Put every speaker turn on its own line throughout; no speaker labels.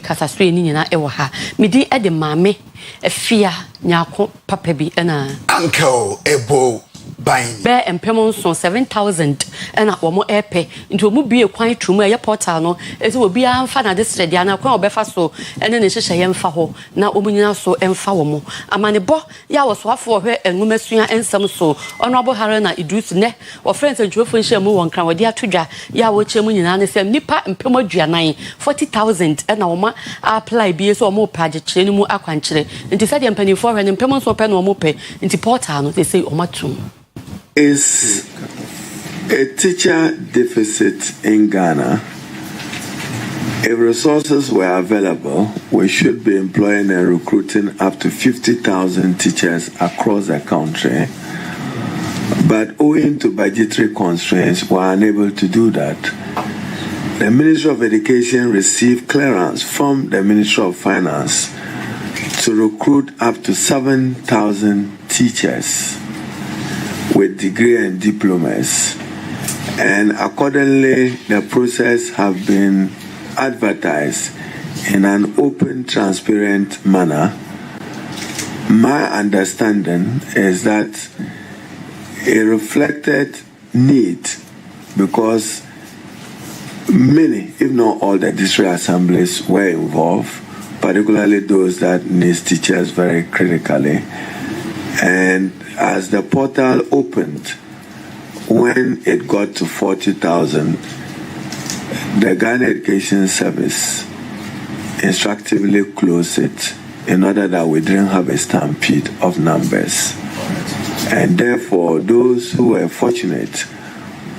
kasaswe ni nyina ewo ha medi e de mame efia nyako papa bi na
uncle ebo buying
be empemo so 7,000 na wo mo epe nti wo mu bie kwan twum e portal no ese wo bia amfa na district dia na kwan obefa so ene ne hyehyɛ ye mfa ho na omunyina so emfa wo mo amane bo ya wo so afo hwe enwumasua ensam so ono abo hare na idus ne wo friends ntwofo nhye mu won kran wo dia todwa ya wo kyemu nyina ne sem nipa empemo aduanan 40,000 na wo ma apply bie so wo mo page kyerɛ ni mu akwankyerɛ nti sɛ de empanifo hwe ne empemo so pɛ na wo mo pɛ nti portal no they say o matum
is a teacher deficit in Ghana. If resources were available, we should be employing and recruiting up to 50,000 teachers across the country. But owing to budgetary constraints, we are unable to do that. The Ministry of Education received clearance from the Ministry of Finance to recruit up to 7,000 teachers with degree and diplomas, and accordingly the process have been advertised in an open, transparent manner. My understanding is that it reflected need because many, if not all, the district assemblies were involved, particularly those that need teachers very critically. And as the portal opened, when it got to 40,000, the Ghana Education Service instructively closed it in order that we didn't have a stampede of numbers. And therefore, those who were fortunate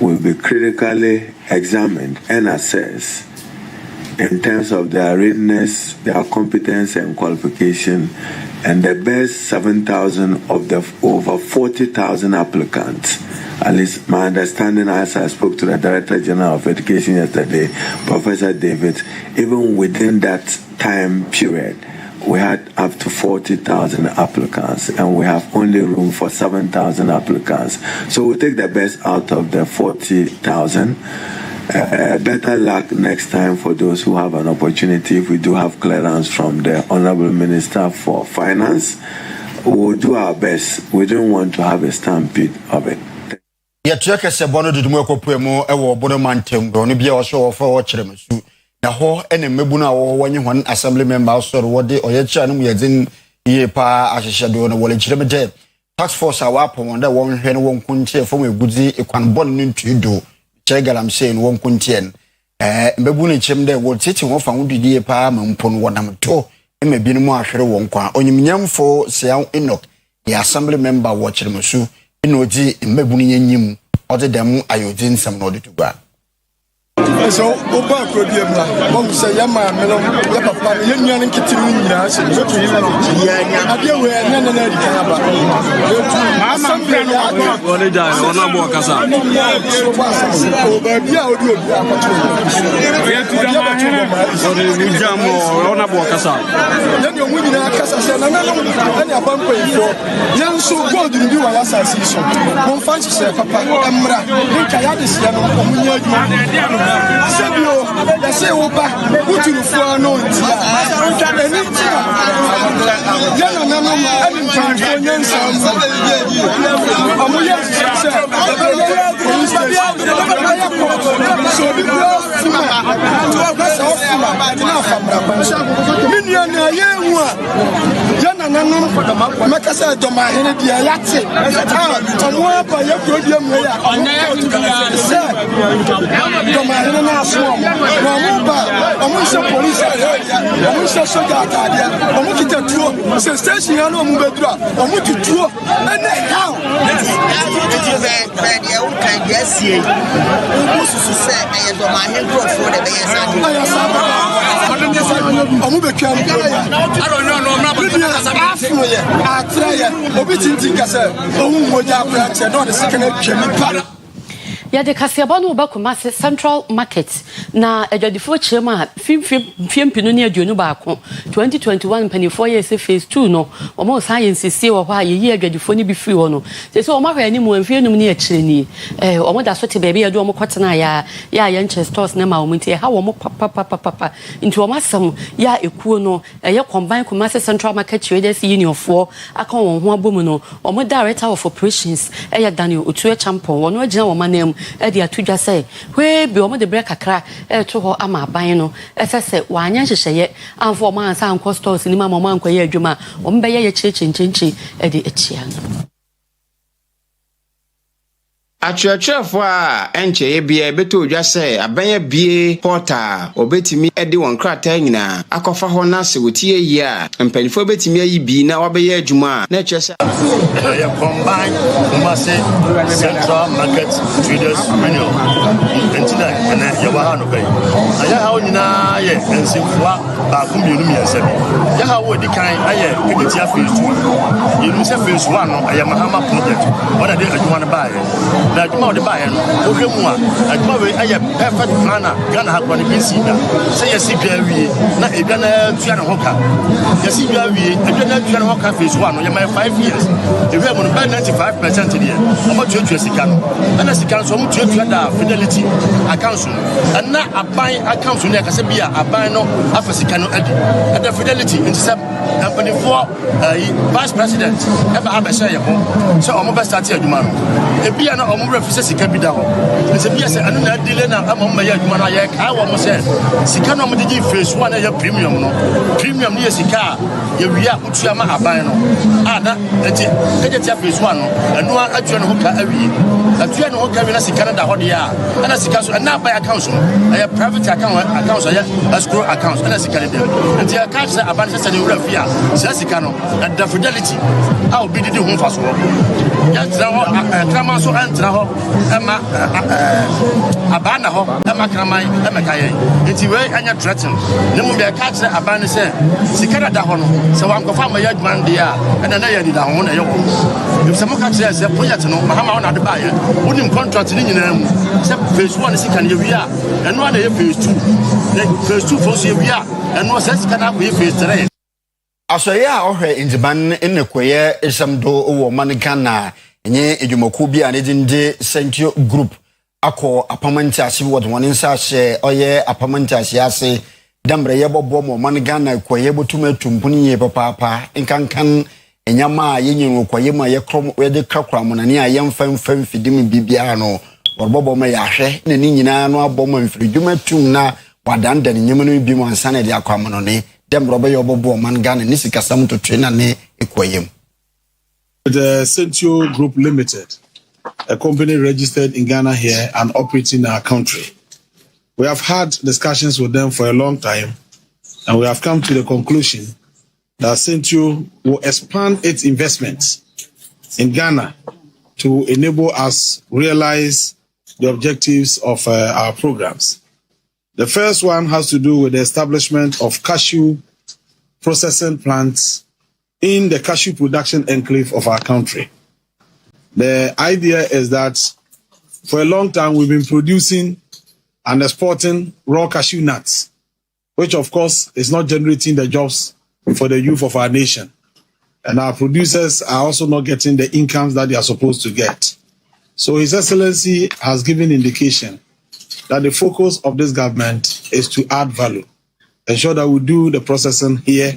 will be critically examined and assessed in terms of their readiness, their competence and qualification, and the best 7,000 of the over 40,000 applicants. At least my understanding, as I spoke to the Director General of Education yesterday, Professor David, even within that time period, we had up to 40,000 applicants, and we have only room for 7,000 applicants. So we'll take the best out of the 40,000. Better luck next time for those who have an opportunity. If we do have clearance from the Honorable Minister for Finance, we'll do our best. We don't want to have a stampede of it.
Yet, se bono de mo kopemo e wo bono mantem do no bia o so for wo kyerem su na ho ene mebuna wo wonye hon assembly member so wo de oyekya no yedin ye pa ahyehye do no wo le kyerem je task force a wa pon da won hwe no won kuntie fo mo egudi ekwan bon no ntudo chegalam say no won kuntien mebuna kyerem de wo tete wo fa wudidi pa ma mpon wonam to eme bi no mo ahwere won kwa onyimnyamfo se Enoch the assembly member wo kyerem su inoji mebunu yenyim ode dem ayodin sam no de to gba
so oba problem la mo say yama melo ya papa ye nua nkitiru nyina se so to ya ade we na na di kan ba mama plan ya go da ona bo kasa oba bia odi obi akoto ye tu da ma ode ni jamo ona bo kasa ye ni omu nyina kasa se na na na abanko ifo ye nso god ni bi wa ya sasi so mo fanchi se papa emra nka ya de se no omu nya aduma Sabio, I say, Oba, put you for no tia. police soldier station no mu bedura omu tutuo ene how omu be kwa
ya de kasiaba no ba Kumasi Central Market na adwadifo chema fimpinu ne aduonu ba ko 2021 panifo year se phase 2 no omo science sie wo ha ye adwadifo ni bi free wo no se omo hwa ni mu amfienum ne akire ni omo da so te baby adu omo kwatena ya yenche stores na ma omo ntie ha omo papa into omo asam ya ekuo no ye combine Kumasi Central Market Traders Union for aka won ho abomu no omo director of operations ya Daniel Otuo Champion wono agina wo manem e de atudwa say we bi omo de break kakra to ho ama aban no efese wanya hyehyeye amfo omo ansa anko stores ni ma omo anko ye adwuma omo be ye chinchinchi e de echia no
Atwetwefo a enche ye bia beto odwa se abanya bie portal obetimi ede won krata nyina akofa ho na se wotie yi a mpanifo betimi ayi bi na wabeye adwuma na echese
ya combine Kumasi Central Market Traders Union entina ene ya wa no bai aya ha nyina ye ensifua ba ku mienu miense ya ha wo dikan aye ketia phase 2 yenu se phase 1 no aya mahama project wona de adwuma no baaye na adwuma de baaye no ohwemu a adwuma we aye perfect planner Ghana ha kwani binsida se yesi bia wie na ebia na tua ne hoka yesi bia wie ebia na tua ne hoka phase 1 no ya my 5 years ebia mo no 95% de omo tuatua sika no na sika so omo tuatua da fidelity account na aban account no yakase bia aban no afa sika no adi da fidelity into some company for vice president eba abesha ye ho so omo be start adwuma no ebia na omo refuse sika bi da ho nse bia se anu na dile na ama mo ya adwuma na ye ka wo mo se sika no mo digi phase 1 na ya premium no premium ni sika ye wia utua ma aban no ada eti ejetia phase 1 no anu atua no ho ka awie atua no ho ka wi na sika na da ho de ya na sika so na aban account no ya private account ya escrow account na sika de enti ya ka se aban se ne wura fia se sika no da fidelity a obi didi ho fa so ya tra ho krama so antra ho ema abana ho ema krama ema kaye enti we anya threaten ne mu be ka se aban se sika da ho no se wan ko fa ma ya dman de ya na ya di da ho na ye ko if se mo ka se project no mahama ho na de ba ye wonim contract ni nyina mu se phase 1 sika ne ye wi a eno na ye phase 2 phase 2 for se wi a eno se sika na ko ye phase 3
asoye a ohwe injiban enekoye esamdo wo manigana enye edwumaku bi a nedinde Central Group akọ apartment ase wo de wonin sa hye oye apartment ase ase dambre ye bobo mo manigana koye botuma tumpuni ye papa nkankan enyama yenyin koye ma ye krom we de kakra mo na ne a yemfam fidim bibia no bobo ma ya hwe na ni nyina no abom mfridwuma tum na wadanda ne nyem no bi mo ansa na de akwa mo no ne demrobe yobobo man Ghana ni sikasam to trainer ne ekoyem.
The Central Group Limited, a company registered in Ghana here and operating in our country. We have had discussions with them for a long time, and we have come to the conclusion that Central will expand its investments in Ghana to enable us realize the objectives of our programs. The first one has to do with the establishment of cashew processing plants in the cashew production enclave of our country. The idea is that for a long time we've been producing and exporting raw cashew nuts, which of course is not generating the jobs for the youth of our nation. And our producers are also not getting the incomes that they are supposed to get. So His Excellency has given indication that the focus of this government is to add value, ensure that we do the processing here,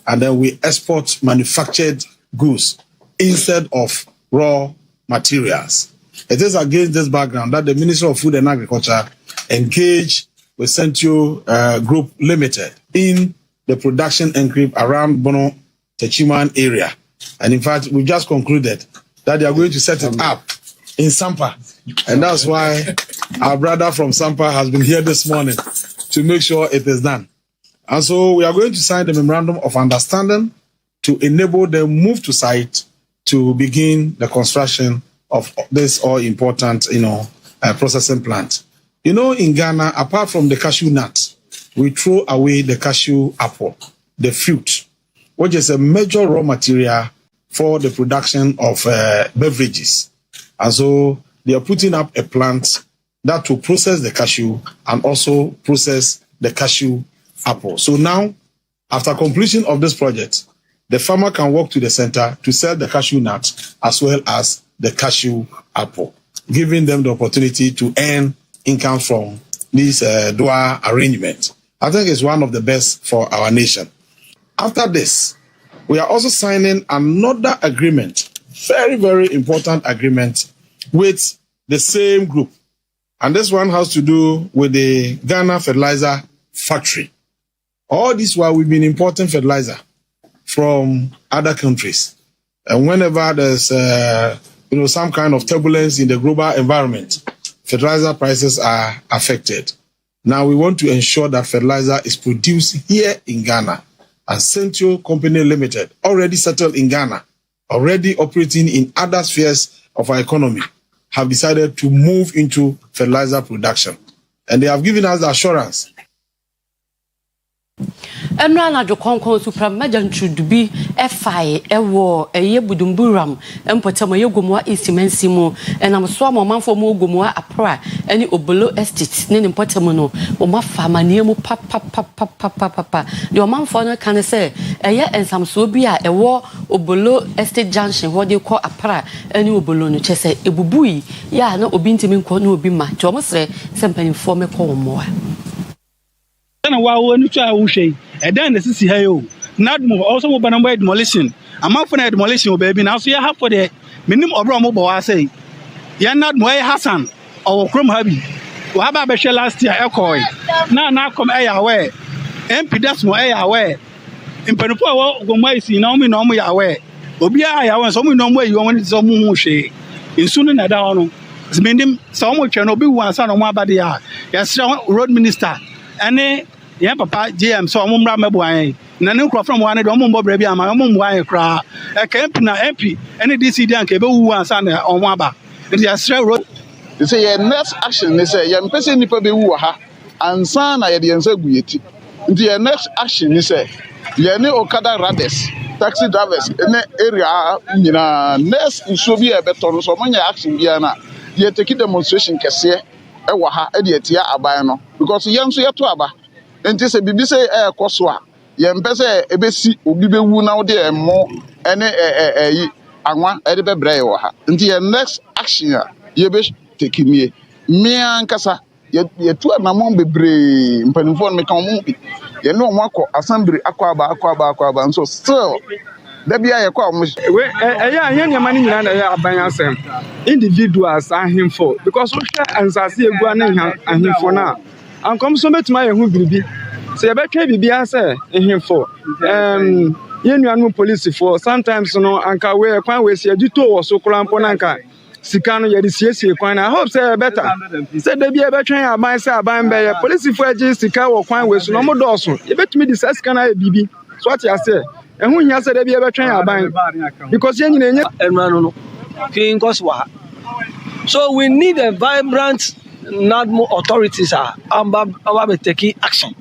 and then we export manufactured goods instead of raw materials. It is against this background that the Ministry of Food and Agriculture engaged with Central Group Limited in the production enclave around Bono Techiman area. And in fact, we just concluded that they are going to set it up in Sampa. And that's why our brother from Sampa has been here this morning to make sure it is done. And so we are going to sign the memorandum of understanding to enable the move to site to begin the construction of this all-important, processing plant. In Ghana, apart from the cashew nut, we throw away the cashew apple, the fruit, which is a major raw material for the production of beverages. And so they are putting up a plant that will process the cashew and also process the cashew apple. So now, after completion of this project, the farmer can walk to the center to sell the cashew nut as well as the cashew apple, giving them the opportunity to earn income from this dual arrangement. I think it's one of the best for our nation. After this, we are also signing another agreement, very, very important agreement with the same group. And this one has to do with the Ghana fertilizer factory. All this while we've been importing fertilizer from other countries. And whenever there's some kind of turbulence in the global environment, fertilizer prices are affected. Now we want to ensure that fertilizer is produced here in Ghana. And Central Company Limited, already settled in Ghana, already operating in other spheres of our economy, have decided to move into fertilizer production. And they have given us the assurance.
Emra na jo konkon supram majantu dubi efai ewo eye budumburam empotamo ye gomoa isimensi mu enam so amanfo mu gomoa apra eni obolo estate ne impotamo no o mafa manie mu papa de o manfo no kan se eye ensamso bi a ewo obolo estate junction wo de ko apra eni obolo no chese ebubui ya na obi ntimi nko na obi ma ti o mosre sempanifo me ko mo
na wa wonu twa wo hwei edan na sisi ha yo nadmo also mo banamba demolition amafo na demolition o baby na so ya ha for the minim obro mo bo wa say ya nadmo e Hassan o krom habi wa ba be last year ekoi na kom e ya we MP das mo e ya we impanufo wo gomwa isi na o mo ya we obi a ya we so mo no mo yi won so mo hu hwei insunu na da hono minim so mo twa no obi wu ansa no mo abade ya road minister ane yeah, papa, GM, so I'm going na ne from one of them, Bobby, I'm going to cry. A camp na MP, any DC Danke, who was on Waba. It is a road.
They say, next action, they say, young person, Nipa be Wuha, and son, I had the answer. The next action, they say, Yane Okada Rades, taxi drivers in the area, next, it should be a better, so many action, Diana. You take a demonstration, Cassia, Ewaha, Ediatia, Abano, because young so to Aba. And this a BBC air Coswa. Yempese ebesi obi bewu na wo de mo ene anwa edebe breyo ha. Nti ye next action ye be take me ankasa ye tu anamon bebre mpanifo me kan mo bi. Ye no mo akọ assembly akọ so still da bia ye kwa mo
we anya nyama ni nyina na ya aban asem individuals ahemfo because we share ansase egu na ahemfo na ankom so betima ye hu biribi se ye betwe bibia se ehemfo ye nuanu police for sometimes no anka we kwan we se aduto wo so krampo na anka sika no ye de siesie kwan na I hope say better se da bia betwen aban se aban be ye police for agi sika wo kwan we so no mo do so ye betumi di sika na ye bibi so what you say ehun nya se da bia betwen aban because ye nyina enye
enranu no clean coswa. So we need a vibrant NADMO authorities are taking action.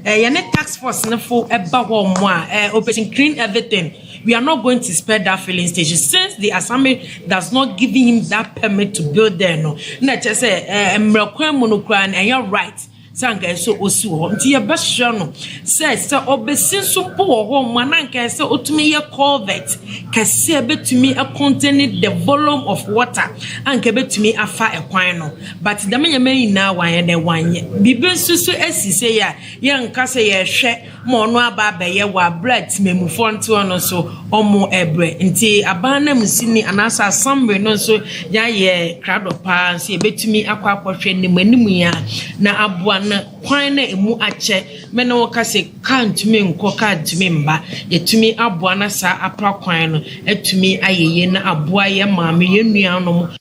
Tax force for operation clean everything. We are not going to spare that filling station since the assembly does not give him that permit to build there. No, just say and you're right. Sanga so osu ho nti ye behwe no says so obesin so po ho mananka se otumi ye culvert kase betumi a contain the volume of water anka betumi afa ekwan no but the me na wan ye de wan ye bibe susu asise ya ye nka se ye hwe mo no aba ba ye wa bread memufo nto no so omo ebre nti abana musini anasa assembly no so ya ye crowd pa se betumi akwa akwohwe ni manimu ya na abua na kwan na emu ache me na woka se can't me nko can't me mba yetumi aboa na sa apra kwan no etumi ayeye na aboa ye maame ye nuanom.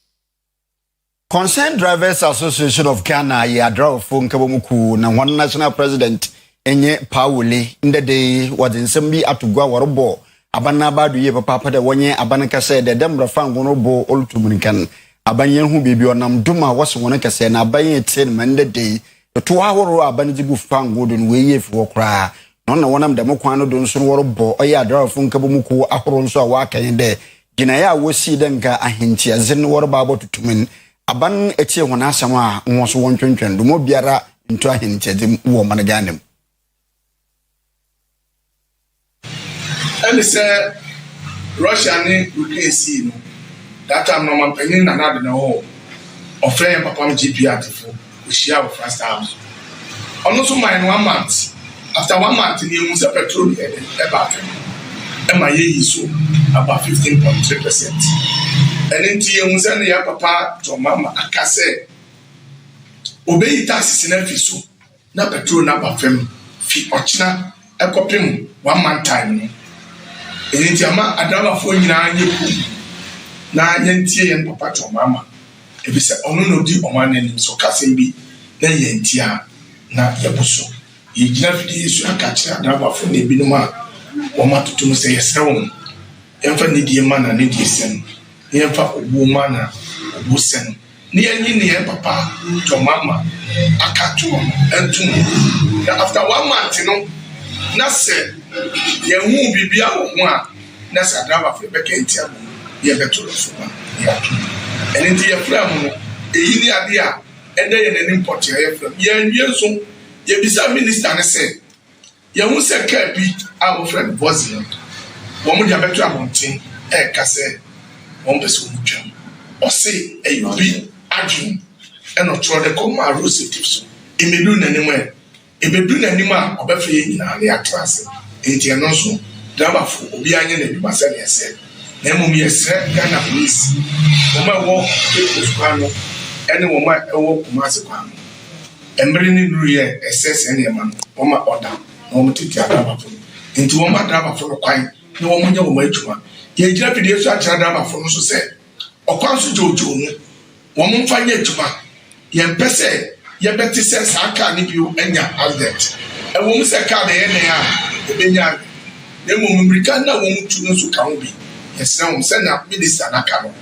Concerned Drivers Association of Ghana ye adrawfo nkabomuku na one national president enye Pauli ndede wadensem bi atugwa warbo abana badu ye papa de wonye abanka se de demra fango bo olutumuninkan abanye hu bibi onam duma wose wona kase na abanye tin mandede to ahoro abanji gu fango don weye fo kra no na wonam de mokwan no don so warbo oye adrawfo nkabomuku ahoro nso a wakan de gina ya wosi denka ahintia zin warba abotutumin aban etie hona asɛm a wo so wontwentwen do mo biara nto ahenkyɛde wo managanem
and say Russia ni Ukraine see no that time no man penyin na na de no ofre papa m GP atifo we share with first house ono so mine 1 month after 1 month ni mu se petrol about am I so about 15.3%. And in tea mu se ya papa to mama akase obey taxes na fi so na petrol na ba fam fi ochina ekopim 1 month time. And in ama adama fo nyina nyeku na yentie yen papa to mama e be se ono no di omananim so kasem bi na yentia na yabuso yigina fidi yesu akachira adama fo na ebinom a wo matoto se yesrewo emfa ne die mana ne die sen emfa obu mana obu sen ne yenyi ne yen papa to mama akato entum na after 1 month no na se yehu bibia wo ho a na sa driver for beka entia mo ye beto lo so ba ya to eni ye frame no eyi ni ade a ede ye nanim portia ye frame ye nwie so ye bisa minister ne se ye hu se ka bi a wo friend Bosnia wo mo dia beto abonten ka se wo beso mu twam o se e bi adwum e no tro de come a rosette so emedu nanim ebedu nanim a obefe ye nyina ne atrase enti no so driver for obi anya na bi masa ne se na mum yesre Ghana police woma wo kwano ene woma ewo kumase kwano emre ni nuye ss ene man woma order na woma titi driver for enti woma driver for kwan na woma nya woma adwuma ye gira pide so akira driver for no so se okwan so jojo no woma mfa nya adwuma ye mpese ye beti se saka ni biu enya hazard ewo mu se ka de ye ne a ebenya na mum mrika na woma tu no so ka ho bi yes now send na minister na ka no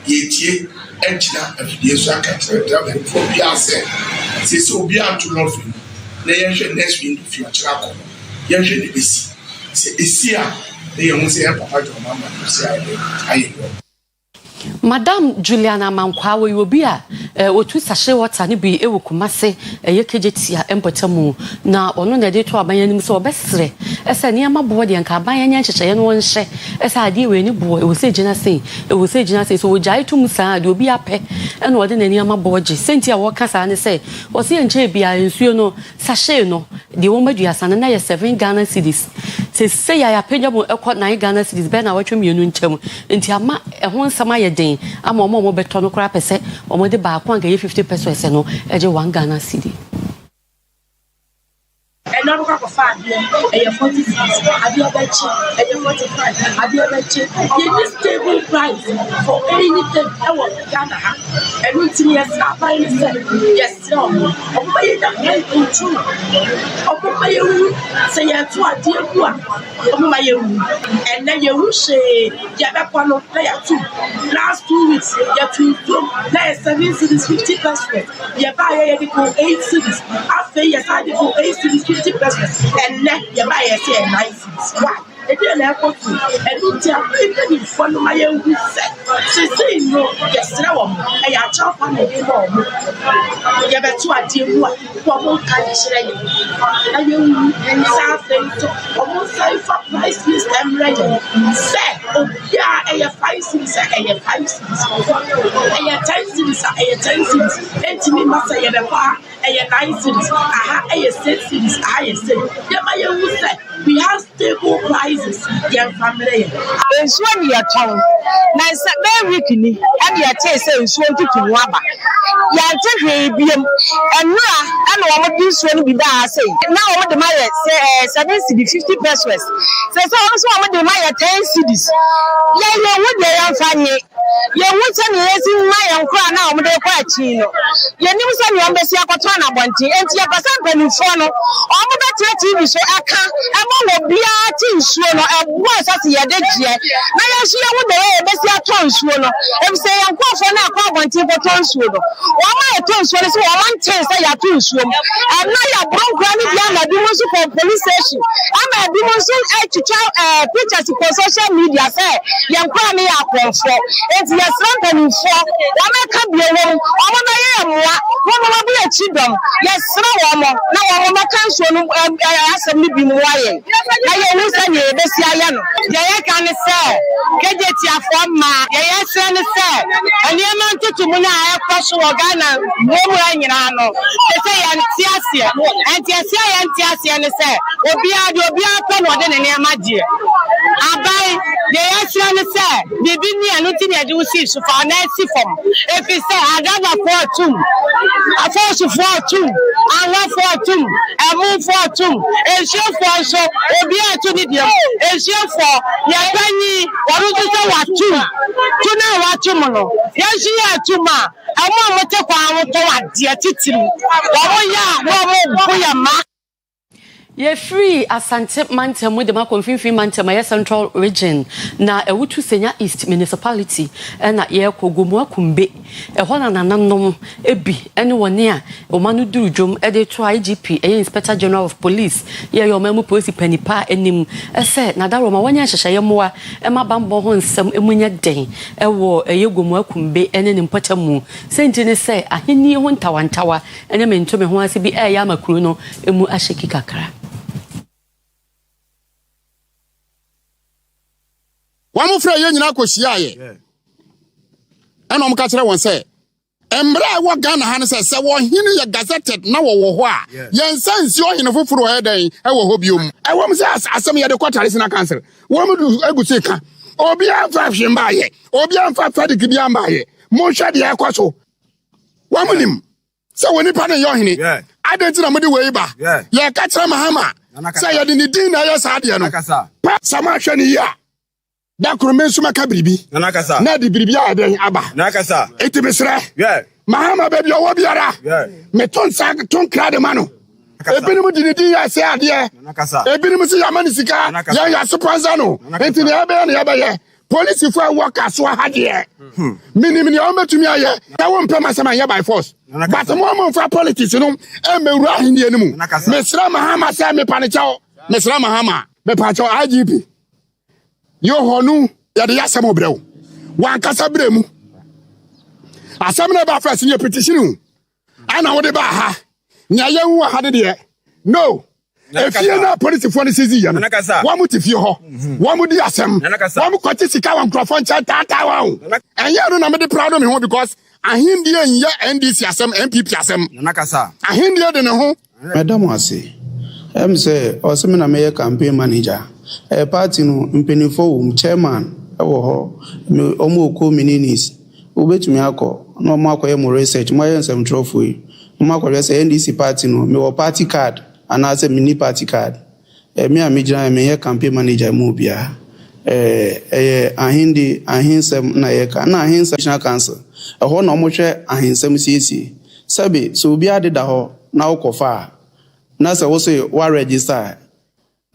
ye tie agina afidie so aka kire driver for bia se se obi anto no fi na ye hwe next week fi akira ko ye hwe ne besi se esi a na ye mu se e papa jo mama se ayi
Madam Juliana Mankwa we obi a otu sachet water ne bi ewo kumase ye kejetia empotamu na ono na de to abanyanim so obesre ese ne amabo de nka abanyanya nhyehye no wonhye ese ade we ni bo e wo se gina sei so wojai tum sa de obi ape ene ode na ne amabo je senti a wo kasa ne se wo se nche bia nsuo no sachet no de wo maduasa na ye 7 Ghana cedis se ya penya mo ekọ 9 Ghana cedis be na watwe mienu ntam enti ama ho nsama ye den ama omo beto no kra pese omo de ba kwa ga 50 pesos no eje 1 Ghana cedi
no go for 40 cents abiobachi 45 abiobachi you stable price for anything our Ghana and we yes buy yes no obuye da control obuye say ya to ade ku a obuye and then you say ya be kwa no player 2 last 2 weeks ya to na 7 cities 50 pesos ya buy ya go 8 cities after ya side go 8 cities 50 pesos and let you buy a say nice why e dey na ko tu e do ti a e for no my you say no yesra wo e ya cha fa na dey mo ye be to ade mu a wo mo ka di shire ye aye wu en sa fe to o mo say for price list em ready say o ya e ya 5 cents e ya 5 cents e ya 10 cents e ya 10 cents entimi masa ye be fa e ya 9 cents aha e ya 6 cents aha ye say ye ma ye wu say we have stable prices your family
ensuo ni ya ton na se be week ni e be ya te se ensuo tutu aba ya te hwe biem enura e na wo di ensuo ni bi da say na wo de ma ye 7 cedi 50 pesos se so wo de ma ye 10 cedis ye wo de ya fanye ye wo te ni esi ma ye nkura na wo de kwa chi no ye nim se ni on be si akoto na bonti enti ya pasa panifo no o mo be te TV so aka wo bia ti nsuo no ebo asase ye de gie na ye so ye wo de ye be si ato nsuo no em se ye nkofo na akwa abonti bo to nsuo no wo ma ye to nsuo no so wo man ten se ya to nsuo na ya bronkra ni bia na bi mo so for police station ama bi so pictures for social media say yam kwa me akonfo enti yesran panifo wa meka bie wo omo na ye mwa wo no bi achidom yesra wo mo na wo meka nso no asem ni bi mwa ye na ye wu sa ye besi aya no ye kan se kejeti afọ ma ye se ne se eniema ntutu mu na ekwaso Ghana wo mu anyina no se ye ntiasie ntiasie ye ntiasie ne se obi atọ no de ne niama die abai ye se ne se bibi ni anu ti ne de usi so fa na si fom efi se agaba fortune afosu fortune awa fortune emu fortune eshe for so obi atu ni die eshe for ye banyi warutu se watu tuna watu mono ye shi atu ma emu amote kwa amoto wade titiri wo ya wo bu ya ma
ye free Asante Mantem with the Makonfinfi Mantem, my central region. Na Ewutu Senya East Municipality, and na ye Kogumwa Kumbe, a one and anon ebi, anyone near Omanu Dujum, Ede to IGP, a Inspector General of Police, ye your memo posi penny pa enim, a said Nadaroma one year Shayamoa, Emma Bambo some emunya day, a war a Yogumwa Kumbe, and an impotemu, Saint Jenny say, a hini one tower, and a man to me who has to be a Yama Kruno, emu ashiki kakara.
Wamu fra ye nyina kosia ye ena omka kire won se emra wo Ghana ha ne se wo hini ye gazetted na wo ho a ye nsansi o hini foforo he dan e wo ho biom e wo se asem ye de kwatare sina cancel wo mu du agusi ka obi anfa hwemba ye obi anfa fadik bi amba ye mo hwa de akwaso wo mu nim se woni pa ne yo hini adenti na mudi we ba ye ka kire mahama se ye de ni din na ye sa de no pa sama hwe ni ya da kurome suma ka biribi na nakasa na di biribi a den aba nakasa etibesre mahama baby owo biara me ton kra de mano ebinim dinidi ya se ade nakasa ebinim se yamani sika ya sponsor no enti ne ebe ye police for work aso ha de minimini o metumi aye na wo mpem asema ye by force but mo for politics no e mewura ahindie ne mu mesra mahama se me panichao mesra mahama be pacho IGP yo honu ya de yasem obrew wan kasa bremu asem na ba first ni petition ana wo de ba ha nya ye hu ha de no efie na police for the season ya wa mu tifie ho wa mu di asem wa mu kwati sika wa microphone cha tata wa enye no na me de proud me ho because ahindie enye NDC asem MPP asem ahindie de ne ho
madam ase say oseme na me campaign manager party no mpenifo chairman ewo ho omo oko mininis obetumi akọ no mo akọ mo research mo yen sem trophy mo akọ research NDC party no me wo party card and as a mini party card me amijira me ye campaign manager mo bia ahinsem na ye ka na ahinsem national council ho na mo hwe ahinsem siesie sabe so obi ade da ho na ukofa na se wo se wa register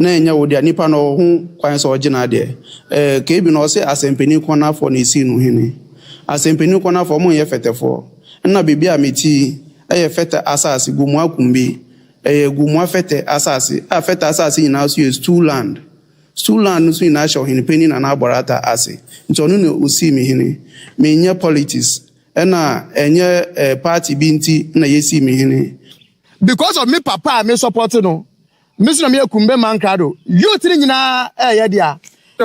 na enya wo dia nipa no ho kwan so ogina de ka ebi no se asempeni kona for na isi no hene asempeni kona for mo ye fetefo na bibia meti fete asase gumu akumbi gumu afete asase afete asase ina so is two land so ina show hene peni na aborata ase nto no ne osi mi hene me nya politics na enye party binti na yesi mi hene
because of me papa me support no Mr. Me kumbe mankado youth ni nyina ye dia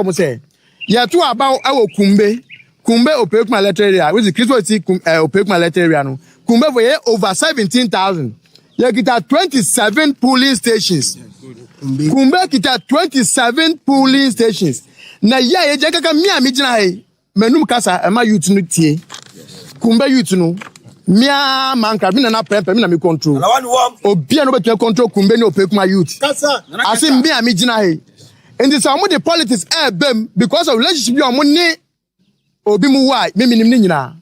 mo say ye to about awo kumbe opekuma electoral area which is Christmas opekuma electoral area no kumbe for ye over 17,000 ye kita 27 polling stations kumbe kita 27 polling stations na ye je kaka mi amigina he manum kasa ema youth no tie kumbe youth no mia manka mi na prep mi na me control obia no betu control kumbe ni opekuma youth asi mia mi gina he and this am the politics bem because of relationship you am ni obi mu why me minim ni nyina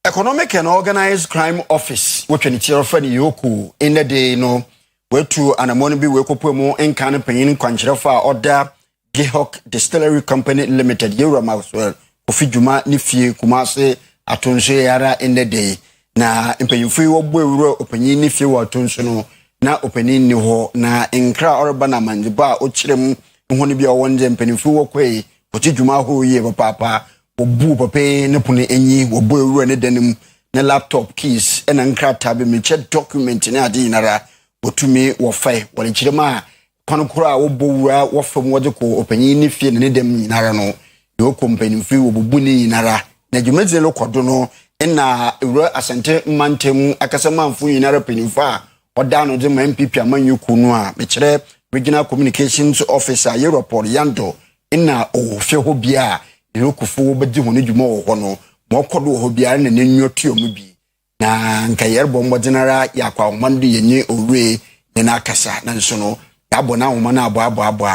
Economic and Organized Crime Office which ni tiro fa ni yoku in the day no wetu anamoni bi wekopo mu enka ne panyin kwankyere fa order Gehok Distillery Company Limited Yura Maxwell Kofi Juma ni fie Kumase atonso yara in the day na impanyimfo wo boewuro opanyin ni fie wo atonso no na opening ni ho na nkra orba na manjiba o kyerem ho ne bia wonje mpanimfu wo kwei ochi dwuma ho ye papa obu pape ne pune enyi obu ewura ne danim ne laptop keys ena nkra tabe me che document ne ade inara otumi wo fai wole kyerem a kono kura wo bowura wo fam wo ko opanyin ni fie ne dem nyinara no yo kompanimfu wo bubu ni nyinara na dwumadze lo kodo no ena ewura asante mantem akasamanfu nyinara panimfu a oda no de MPP amanyuku no a me kyerɛ regional communications officer Oyerepa Yando ina ofie ho bia lokufo bedi ho ne dwuma wo ho no mo kodo ho bia na nenyo tuo mu bi na nka yerbo mbodinara yakwa omando yenye owre ne na akasa na nso no yabo na ahoma na abo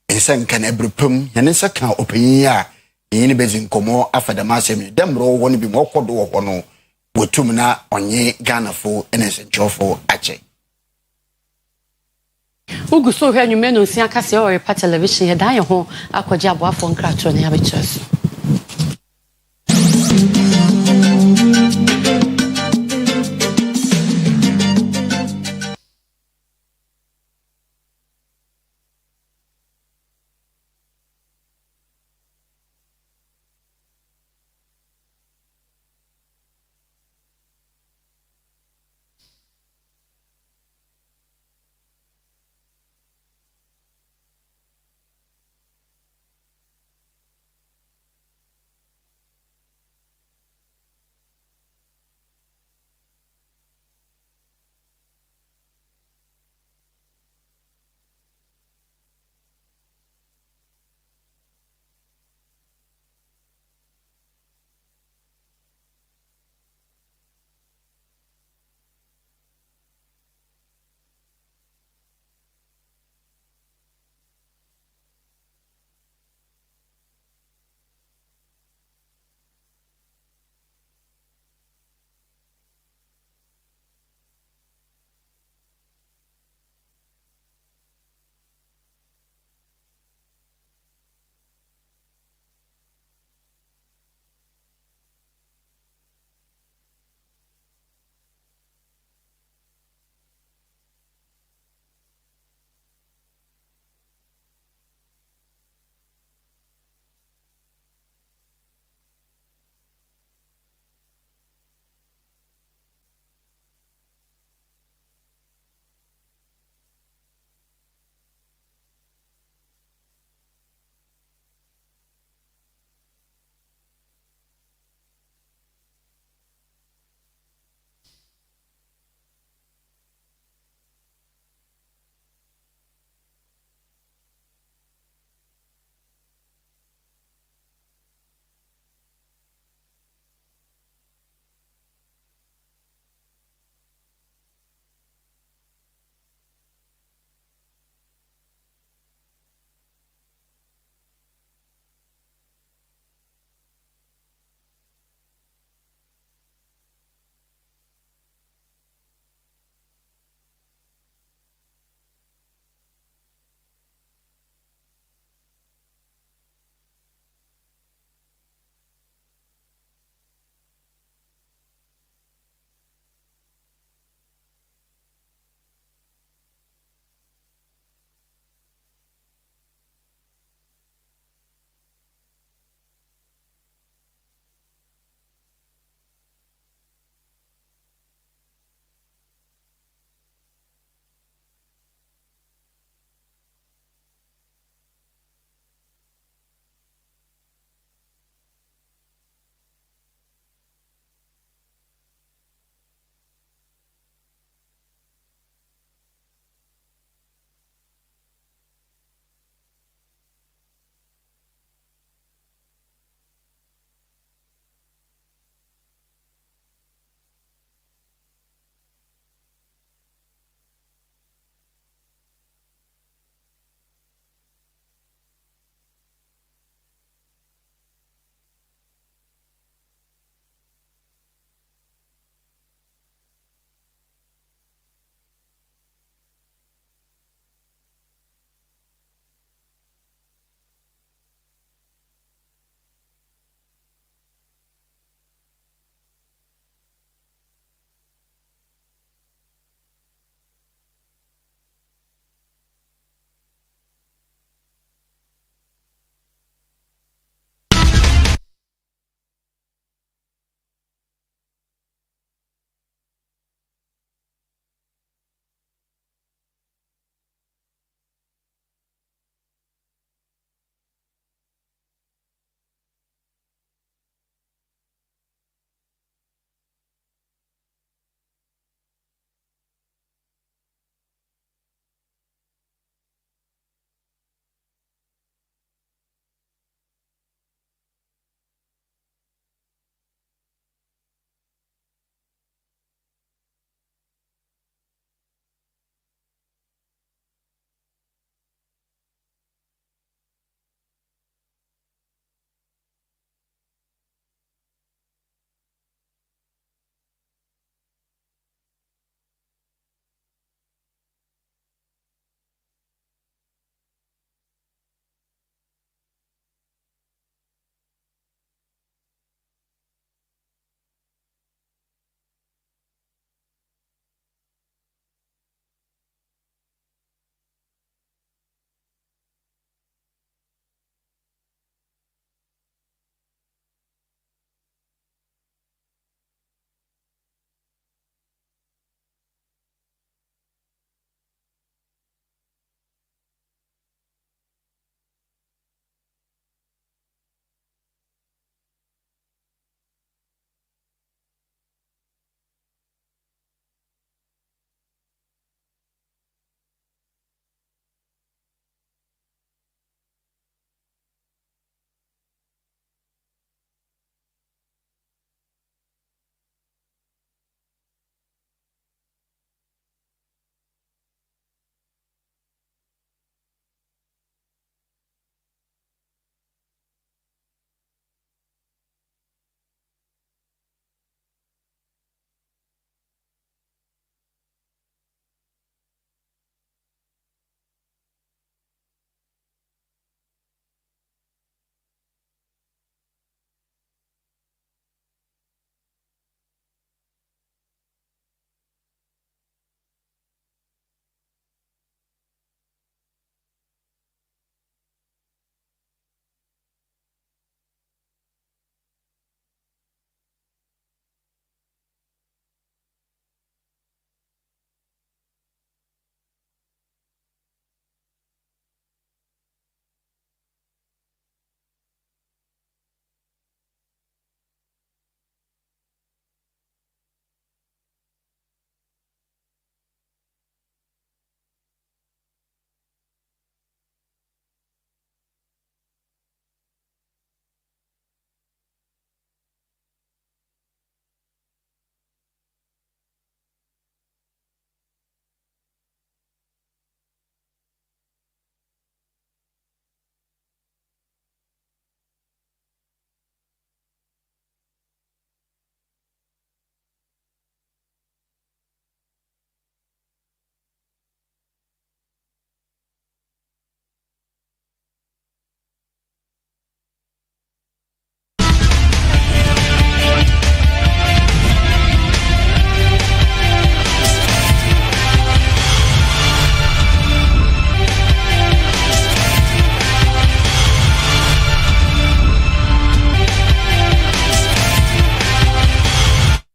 ense nka na ebrepam yene se ka opanyin a yene bezi nkomo afadama asem demro wo ne bi mo kodo wo ho no wotum na onye Ghanafo enese jofo ache
Ugu so hwe anwume no nsia kase Oyerepa television ye dan ye ho akwaje aboafo nkratro ne abetreso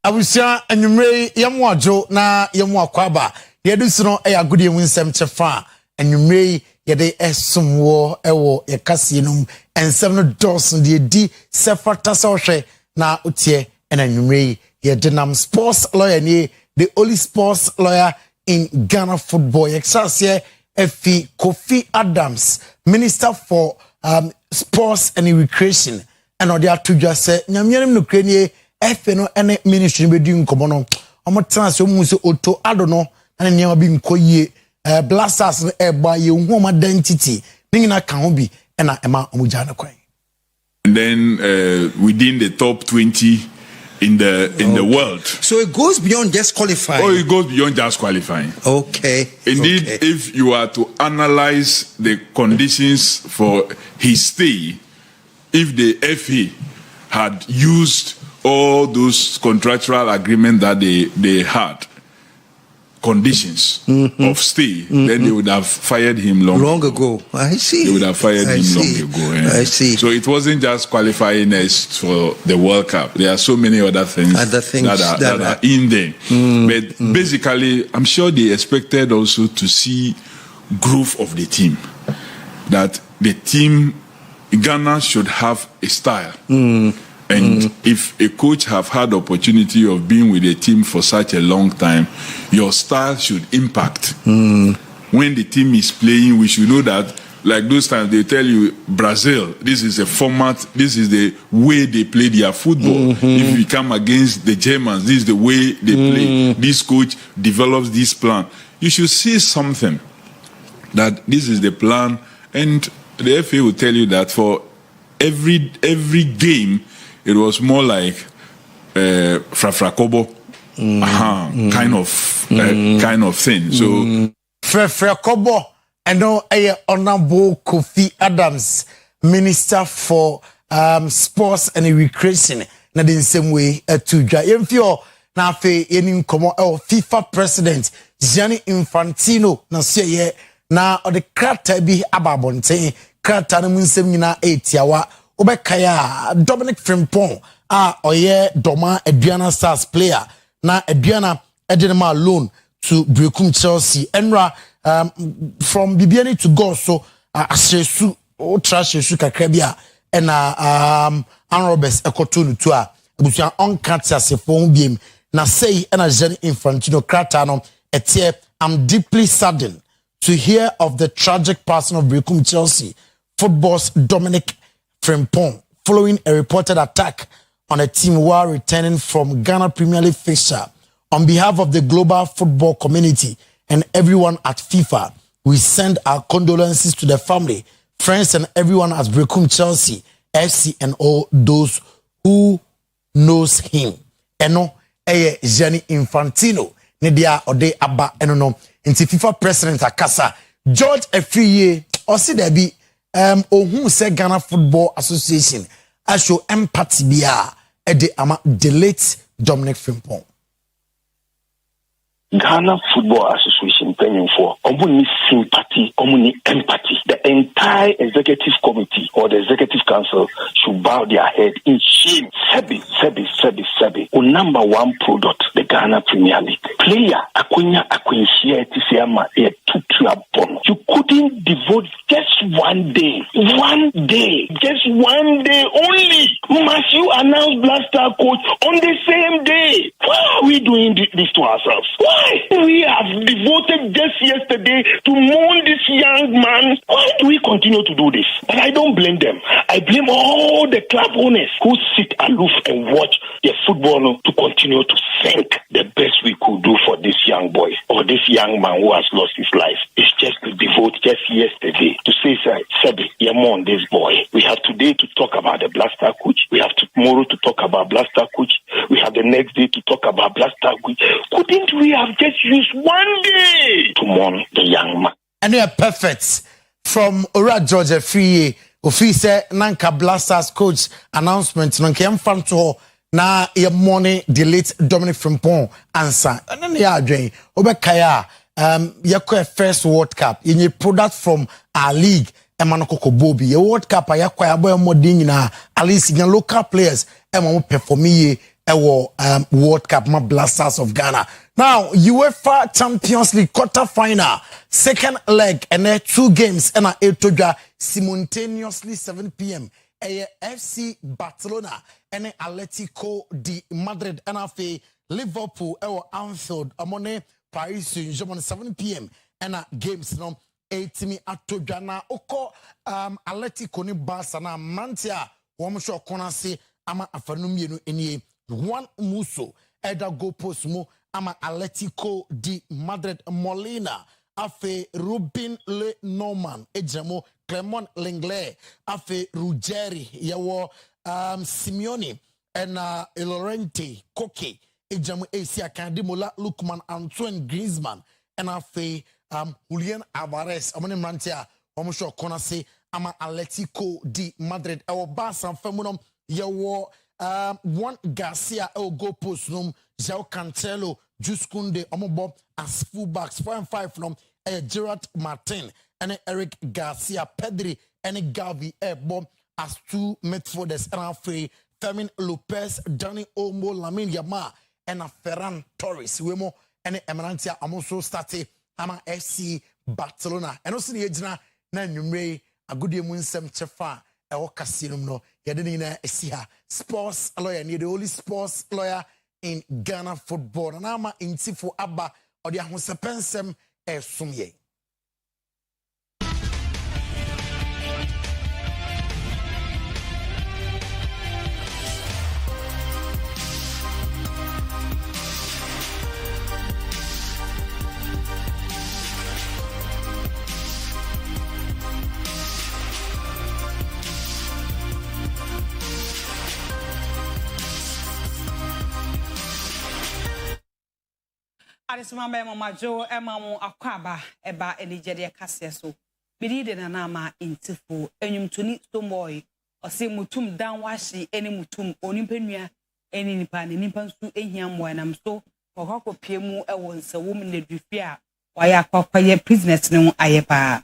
abusia anwumre yemu adwo na yemu akwaba yedu sino agudie winsem chefa anwumre yede esomwo ewo yekase num ensem no dos de di sefata sawhwe na otie anwumre yede nam sports lawyer ni the only sports lawyer in Ghana football yexase Efi Kofi Adams, Minister for Sports and Recreation, and on the atuja say, Nyamianim no krenie, Efe no ene ministry be doing komono. Omo transfer muso auto adono, and nyama bi nkoye, blasters by ye home identity, ningina kan bi, and ema omujana kwai.
And then within the top 20 in the world.
So it goes beyond just qualifying.
Oh, it goes beyond just qualifying.
Okay.
Indeed, if you are to analyze the conditions for his stay, if the FA had used all those contractual agreements that they had, conditions of stay, then they would have fired him long
ago. I see.
They would have fired him long ago. Yeah.
I see.
So it wasn't just qualifying us for the World Cup. There are so many other things that are in there. But basically, I'm sure they expected also to see growth of the team. That the team, Ghana should have a style. And if a coach have had the opportunity of being with a team for such a long time, your style should impact. When the team is playing, we should know that, like those times they tell you, Brazil, this is a format, this is the way they play their football. If we come against the Germans, this is the way they play. This coach develops this plan. You should see something that this is the plan, and the FA will tell you that for every game, it was more like frafrakobo, kind of thing. So
frafrakobo, I know Honorable Kofi Adams, Minister for Sports and Recreation. Na the same way to dra. Yemfio na fe yenim komo FIFA President Gianni Infantino na siye na ode krata bi ababonten krata no munsem nyina etiawa Obekaya Dominic Frimpong oye Doma Aduana Stars player na Aduana Edenema loan to Brekum Chelsea Enra from Bibiani to go so Ashesu o trash Shesu kakrebia and Anrobes Ekotunu to abusuan onkatia se phone biem na say na Gianni Infantino krata no etie I'm deeply saddened to hear of the tragic passing of Brekum Chelsea football's Dominic Frimpong following a reported attack on a team while returning from Ghana Premier League fixture. On behalf of the global football community and everyone at FIFA, we send our condolences to the family, friends, and everyone at Brekum Chelsea FC and all those who knows him. Eno eye Gianni Infantino nedia ode aba eno no nti FIFA president akasa George Afriye osi debi ohun se Ghana Football Association I show empathy bia ede ama delete Dominic Frimpong.
Ghana Football Association paying for omuni sympathy, omuni empathy. The entire executive committee or the executive council should bow their head in shame. Sebi. O number one product, the Ghana Premier League. Player Akunya Akunshia Tisiama Tutuabon. You couldn't devote just one day only. Must you announce Blaster coach on the same day? Why are we doing this to ourselves? Why? We have devoted just yesterday to mourn this young man. Why do we continue to do this? But I don't blame them. I blame all the club owners who sit aloof and watch their football to continue to sink. The best we could do for this young boy or this young man who has lost his life is just to devote just yesterday to say, Sebi, you're on this boy. We have today to talk about the Blaster coach. We have tomorrow to talk about Blaster coach. We have the next day to talk about Blaster coach. Couldn't we have just used one day to mourn the young man?
And we are perfect. From Ora George Afriye, Officer Nanka Blasters coach announcement, Nanka Mfanto, na your money delete Dominic Frimpong answer. And then you are doing Obekaya, your first World Cup in your product from our league. Emanoko Bobi, a World Cup, I acquire boy more ding na at least in local players, perform World Cup ma Blasters of Ghana. Now UEFA Champions League quarter final second leg and 2 games and etoja simultaneously 7 p.m. FC Barcelona and Atletico de Madrid and Liverpool Anfield amone Paris Saint-Germain 7 p.m. and games no 8 atoja na oko Atletico ni Barca na Mantia wamsho konase ama afanumienu enie one muso eda go post mu ama Atletico de Madrid Molina afe Ruben Le Norman ejamo Clement Lenglet afe Ruggeri yawo Simeone ena Laurenti Koke ejamo Asia Kandimola Lukman Antoine Griezmann ena afe Julian Alvarez amone mrantia wamsho konase ama Atletico de Madrid ewo Barca femunom yawo one Garcia go post num João Cancelo Juskunde omobo as fullbacks 4 and 5 from Gerard Martin and Eric Garcia Pedri and Gavi bomb as 2 midfielders and Fermin Lopez Dani Olmo Lamine Yamal and Ferran Torres Wemo and Emerantia also started ama FC Barcelona and also the ejina na numre agudie mu nsem chefa ewo kasinum no yede ni na esiha sports lawyer ni the only sports lawyer in Ghana football na ama intifo aba odi ahosepensem esumye
Arisma be mama jo emamu akwaba eba enigede kase so bidi de na ma intifo enwumtoni tomboy ose mutum dan washi eni mutum onimpanua eni nipa ne nipa nsu ehia mwanam so okokopie mu ewo nsawum ne dufi a waya akwaye business ne ho ayepa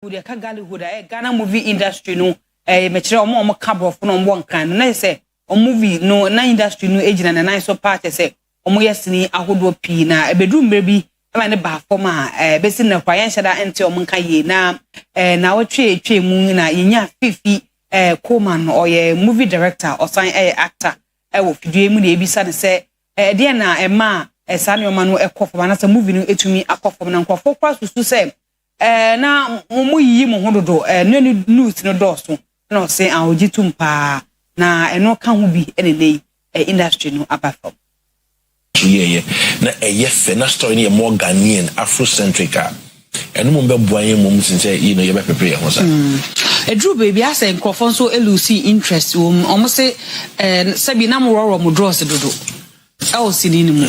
Udia ka gali huda Ghana movie industry no mechire omo kabro fo no mbo nkan na say o movie no na industry no ejina na nice part say omo yesini ahodo pi na ebedu mbre bi e ma ne ba form a besi na kwa yan shada ente omo nka ye na na wotwe mu na yenya fifi Coleman oye movie director osan actor wo fidue mu na ebisa ne say de na ma sane o ma no ekofo na say movie no etumi akofo na nkofo kwa susu say na mu yi mu hododo no news no doso na say ahogitum pa na eno ka hu bi enene industry no abafo
yeah na yefe na story ni more Ghanaian Afrocentric eno mo be boan mo since you know you be prepare ho sa
Drew baby I say nkofo so elusi interest o say sabi na mo roro mo draws dodo sini mu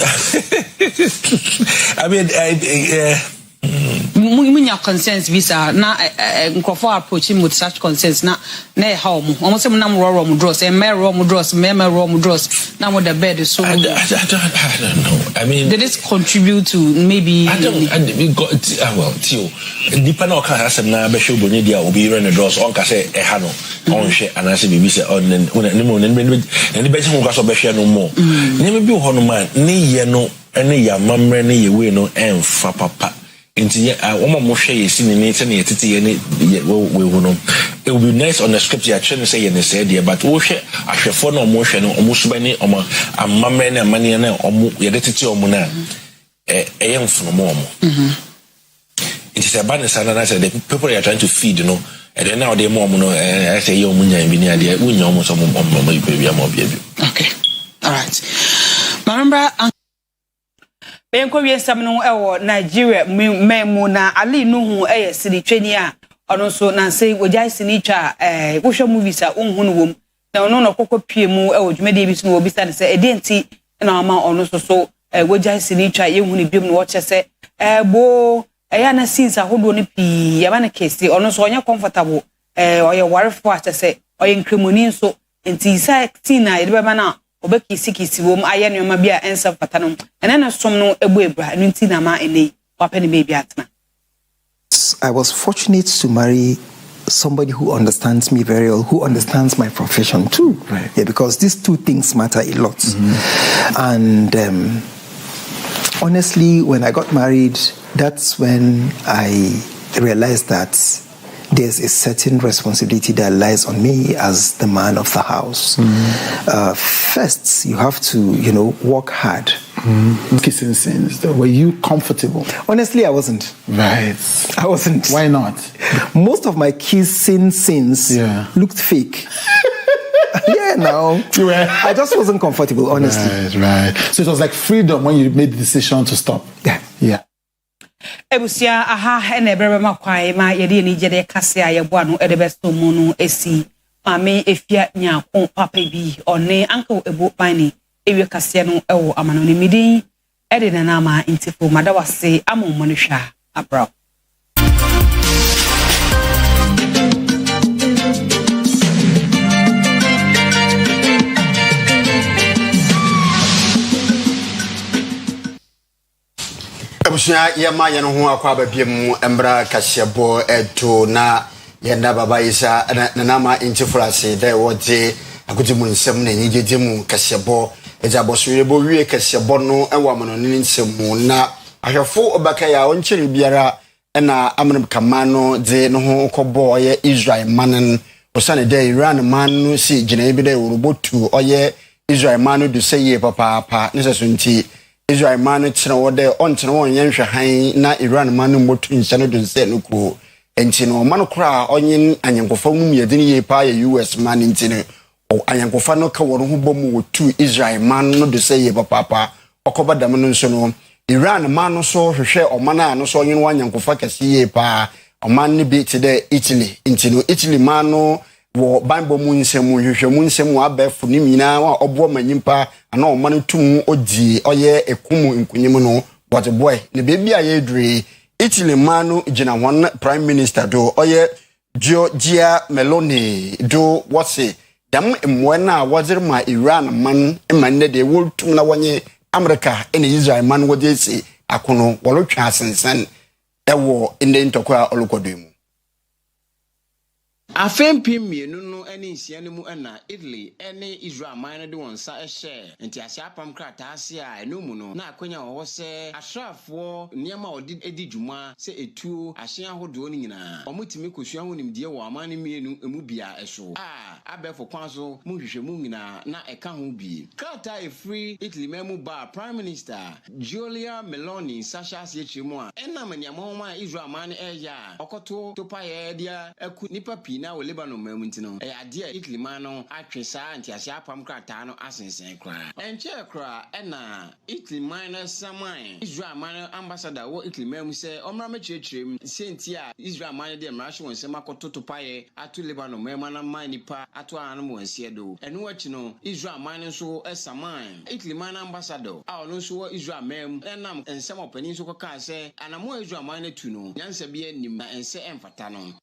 I mean
munya consensus visa na nkofo approach with such consensus na how mu almost say na mo raw mu draws me raw mu draws na mo the bed so
I don't know. I mean,
did this contribute to maybe
we got well tio nipa na oka asem na be show bonye dia obi run the draws on ka say ha no on hwe anase bibi say on ne mo ne be che mo ka so be hwe no mo ne me bi ho no man ne ye no ene ya mamre ne ye we no emfa papa nti wo mo hwe yesi ne ne te ne tete ye ne we hu no it will be nice on the script you are trying to say in the said there, but we share a share for no motion or musubani or a mamma and money and your identity or mona a young from mom. It is a balance, and I said the people are trying to feed, you know, and then now they're more, I say, your munya and Vinia, we almost some baby.
Okay, all right. Remember, Benko, yes, some no Nigeria, Muna, Ali, no, a city training. And also, Nancy, we just in each social movies are womb. Now, no, Coco Piemu, or maybe it's no business, a dainty, and our mount on also so, we just in each you when you watch us say, bo, Ayana scenes are who don't be Yavana case, or no so comfortable, or your worry for us to say, or in Cremonin so, and Tisa, Tina, Edwabana, or Becky Siki, whom I am your Mabia answer Patanum, and then a some no a webra, and Tina ma in a penny baby atma.
I was fortunate to marry somebody who understands me very well, who understands my profession too. Right. Yeah, because these two things matter a lot. And honestly, when I got married, that's when I realized that there's a certain responsibility that lies on me as the man of the house. First, you have to, work hard.
Kissing scenes, were you comfortable?
Honestly, I wasn't.
Right.
I wasn't.
Why not?
Most of my kissing scenes looked fake. I just wasn't comfortable, honestly.
Right. So it was like freedom when you made the decision to stop. Yeah.
Ebusia aha ene berema kwai ma yede ni jede kase ayebo anu edebesto mu no esi mame efia nya kon papa bi one uncle ebu pani ewe kase no ewo amano ni midin ede na na ma intifo madawase amommo no hwa abra
Abusia yema ye no ho akwa babiem embra kasebo eto na yenda baba isa na nama intifrase de wote akoti mu nsem na nyigede mu kasebo ejabosure bo wie kasebo no ewa mono ni nsem na ahwefo obaka ya onchiri biara na amram kamano de no ho kobo ye Israel manen osane de Iran man no si gina bi de robotu oye Israel man no do seye papa ne sesunti Israel man chira wode ontene won yenhwe han na Iran man motu nhyane do se no ko enti no man kra onyin anyenkofa mu yedini ye pa ye US man enti o anyenkofa no ka woro ho bomu wotu Israel man no do se ye papa okoba dam no nso no Iran man no so hwehwe omana no so onyin wanyenkofa kase ye pa oman ni bi tede Italy enti no Italy man no wo Bible mu nsemu hwehwe mu nsemu abefu ni mina wa obo manyimpa ana o man tum odi oye ekumu nkunyim no but boy ne bebi aye dure Italy man no gina one prime minister do oye Giorgia Meloni do what's dam emwana wazir ma Iran man emanne de wo tum na wonye America in Israel man wo de se akono wolo twa asensan ewo inde ntokwa olokodemu
Afempi mienu no ene nsia ne mu na Italy ene Israel man de wonsa ehye nti asia apam krata ase a eno mu no na akonya wo se asrafo niam a odi edi dwuma se etuo ahye ahodo ni nyina omutimi kosua ho nimdie wo amane mienu emu bia ehwo abefo kwanso mu hwehwe mu nyina na eka ho bi krata efree Italy memu ba prime minister Giorgia Meloni sasha ase chimu a ena maniamo ma Israel man eya okoto topa ye dia aku nipa na wo Lebanon mamunti no ade Italy man no atwesa anti asia apam krata no asensen kra enche kra na Italy man na saman Israel man ambassador wo Italy mamu se omra mechirechirem senti a Israel man de mrahwe won se makototo paye atu Lebanon mamu na man nipa atu anu mo ansie do enu achi no Israel man so saman Italy man ambassador a ono so Israel mamu enam ensem opani so koka se anamo Israel man na tu no nyansa bia nim na ense emfata no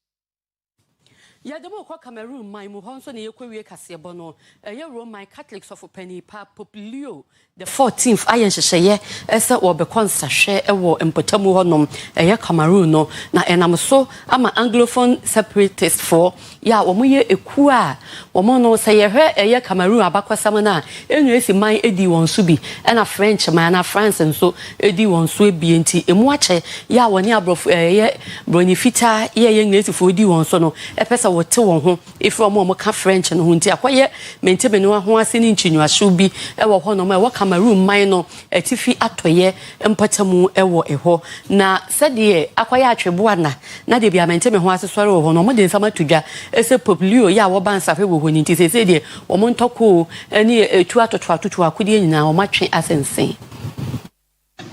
ya demo kwa Cameroon my mu honso ne yekwewie kasebo no ye Roman Catholics of Penny Pa Pope Leo the 14th ayen hyehye ese wo be konsahwe ewo empotamu honom ye Cameroon no na enam so ama anglophone separatist for ya wo ye eku a wo no se ye hwe ye Cameroon abakwasam na enu esi man edi won so bi na French man na France nso edi won so bi enti emu ache ya woni abrof ye bronifita ye English for edi won so no epese sa wote won ho if omo ka French no ho nti akoye mentebe no ho ase ni nchinwahwe bi e wo ho no ma e wo Cameroon man no atifi atoye empatamu e wo eho na sede akoye atwebo ana na de bia mentebe ho ase sori wo ho no mo de nsama tudwa ese populio ya wo ban safe wo ho ni nti se de wo mo ntoko ani etu atoto akudie nyina wo matwe asensen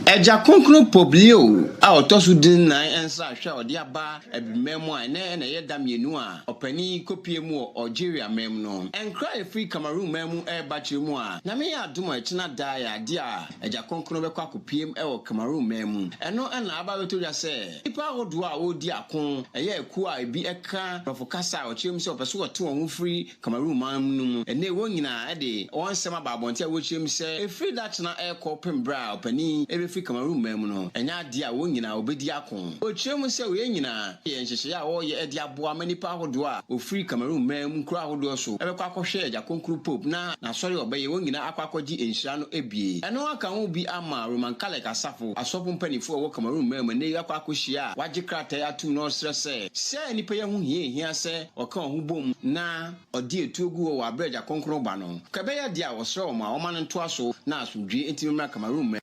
Eja konkro poblio a otosu din na ensa hwe odi aba ebimemu a na ye da mienu a opani kopie mu Algeria mem no enkra free Cameroon memu e ba chiremu a na me ya dum a china da ya de a eja konkro be kwa kopiem e wo Cameroon memu eno na aba beto ya se ipa hodo a odi akon eye eku a ebi eka profokasa o chiremu se opeso wote won free Cameroon memu no ene wo nyina e de won sema ba bonte a wo chiremu se free that na e kopem bra opani free Cameroon memu no enya dia wo nyina obedi akon o chiremu se we nyina ye nhihye ya wo ye edi aboa manipa hodo a o free Cameroon memu kura hodo so e be kwa kohwe eja konkru pope na sori obeye wo nyina akwakoji enhira no ebie eno aka ho bi ama Roman Catholic asafo asopo mpanifo wo Cameroon memu ne akwakohia waje krata ya tu no stress se nipa ye hu hia se oka ho bom na odi etuogu wo abreja konkru ba no kabe ya dia wo sro ma o man nto aso na asudwe entimra Cameroon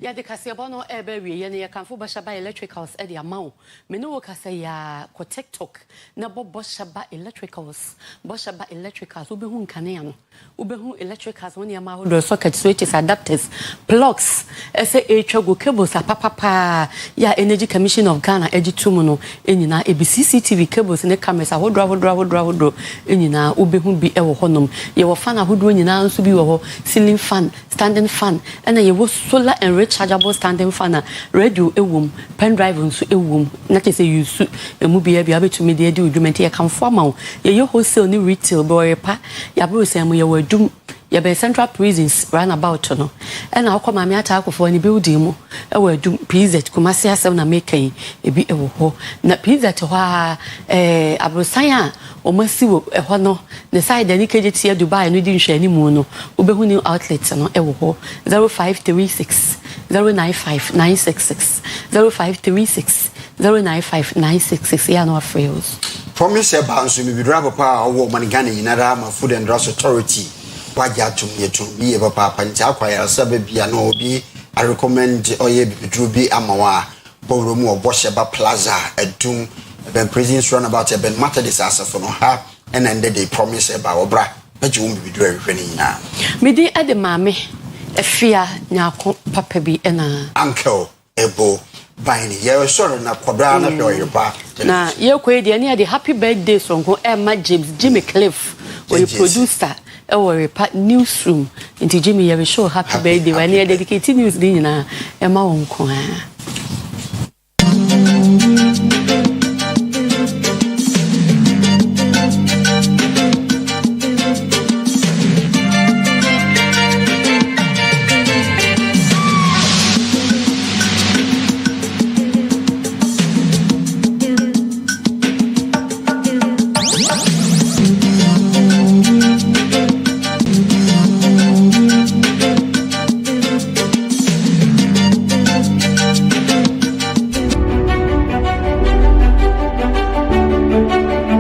ya de kase bono ebe wie ye ne kanfo bashaba electricals e de amao me no kase ya ko TikTok na boshaba electricals obehu nkane ya no obehu electricals woni ya ma ho socket switches adapters plugs ese etwago cables apapapa ya Energy Commission of Ghana egitum no enyina ebi CCTV cables ne cameras hodro enyina obehu bi e wo honom ye wo fan ahodo enyina nso bi wo ho ceiling fan standing fan ena ye wo solar and rechargeable standing fan radio ewum pen drive nso ewum na te say use emu bia betumi de edi odwumenti ye kan formal ye wholesale ni retail boy pa ya bro say mu ye wadum ya be Central Prisons run about no ena akoma me ata akofo ni building mu e wadum PZ Kumasi asem na make yi ebi ewo ho na PZ ho a abrosan a o masi wo ho no the side ni KGT Dubai no di nhwani mu no obehu ni outlet no ewo ho 0536 095 966 0536 095 966 ya no afreos
promise e ba nso mi bidra papa owo manigane yinara ma food and drugs authority waja tum yetu bi e papa pancha akwaya sabe bia no obi I recommend oye bidru bi amawa boro mu obosheba plaza edum ben prisons run about ben matter this asafo no ha and ended they promise e ba obra baji wo bidru ahwehwe ni na
medi ade mame efia nyako papa bi na
uncle ebo buying ye sorry na kwabra na Oyerepa
na ye kwe de na the happy birthday song ko Emma James Jimmy Cliff we producer Oyerepa newsroom into Jimmy ye show happy birthday when ye dedicate news din na Emma won ko